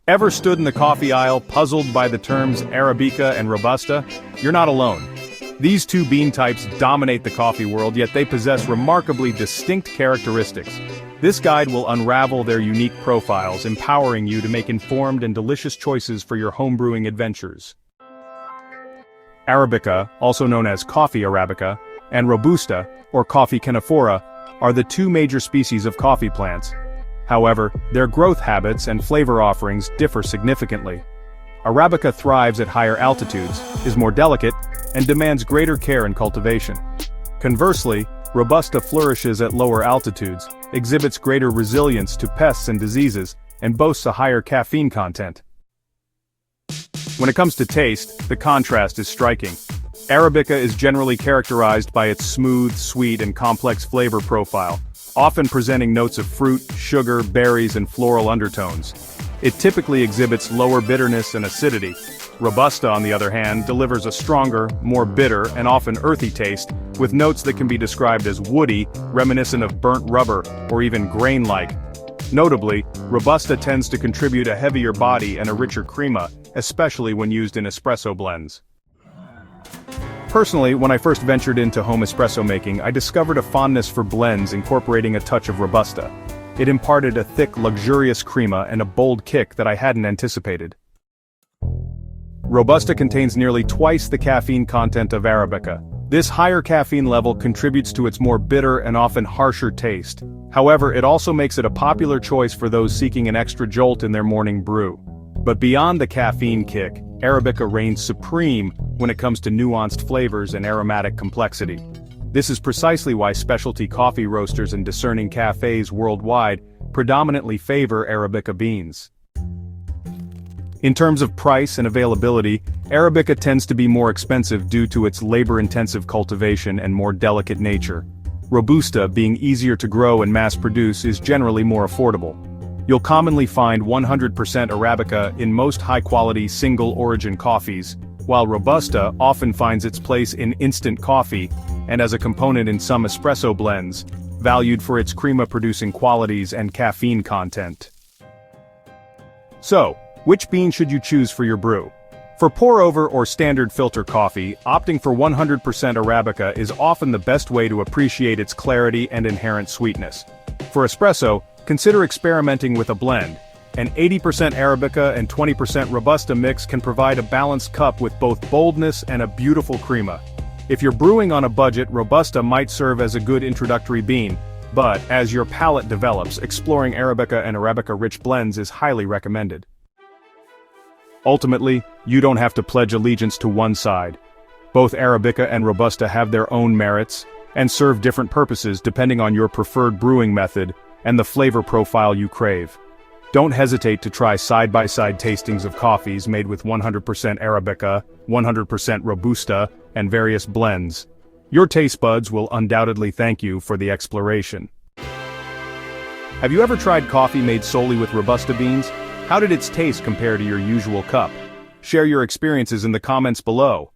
Ever stood in the coffee aisle puzzled by the terms Arabica and Robusta? You're not alone. These two bean types dominate the coffee world, yet they possess remarkably distinct characteristics. This guide will unravel their unique profiles, empowering you to make informed and delicious choices for your homebrewing adventures. Arabica, also known as coffee Arabica, and Robusta, or coffee canephora, are the two major species of coffee plants. However, their growth habits and flavor offerings differ significantly. Arabica thrives at higher altitudes, is more delicate, and demands greater care in cultivation. Conversely, Robusta flourishes at lower altitudes, exhibits greater resilience to pests and diseases, and boasts a higher caffeine content. When it comes to taste, the contrast is striking. Arabica is generally characterized by its smooth, sweet, and complex flavor profile, often presenting notes of fruit, sugar, berries, and floral undertones. It typically exhibits lower bitterness and acidity. Robusta, on the other hand, delivers a stronger, more bitter, and often earthy taste, with notes that can be described as woody, reminiscent of burnt rubber, or even grain-like. Notably, Robusta tends to contribute a heavier body and a richer crema, especially when used in espresso blends. Personally, when I first ventured into home espresso making, I discovered a fondness for blends incorporating a touch of Robusta. It imparted a thick, luxurious crema and a bold kick that I hadn't anticipated. Robusta contains nearly twice the caffeine content of Arabica. This higher caffeine level contributes to its more bitter and often harsher taste. However, it also makes it a popular choice for those seeking an extra jolt in their morning brew. But beyond the caffeine kick, Arabica reigns supreme when it comes to nuanced flavors and aromatic complexity. This is precisely why specialty coffee roasters and discerning cafes worldwide predominantly favor Arabica beans. In terms of price and availability, Arabica tends to be more expensive due to its labor-intensive cultivation and more delicate nature. Robusta, being easier to grow and mass-produce, is generally more affordable. You'll commonly find 100% Arabica in most high-quality single-origin coffees, while Robusta often finds its place in instant coffee, and as a component in some espresso blends, valued for its crema-producing qualities and caffeine content. So, which bean should you choose for your brew? For pour-over or standard filter coffee, opting for 100% Arabica is often the best way to appreciate its clarity and inherent sweetness. For espresso, consider experimenting with a blend. An 80% Arabica and 20% Robusta mix can provide a balanced cup with both boldness and a beautiful crema. If you're brewing on a budget, Robusta might serve as a good introductory bean, but as your palate develops, exploring Arabica and Arabica-rich blends is highly recommended. Ultimately, you don't have to pledge allegiance to one side. Both Arabica and Robusta have their own merits, and serve different purposes depending on your preferred brewing method and the flavor profile you crave. Don't hesitate to try side-by-side tastings of coffees made with 100% Arabica, 100% Robusta, and various blends. Your taste buds will undoubtedly thank you for the exploration. Have you ever tried coffee made solely with Robusta beans? How did its taste compare to your usual cup? Share your experiences in the comments below.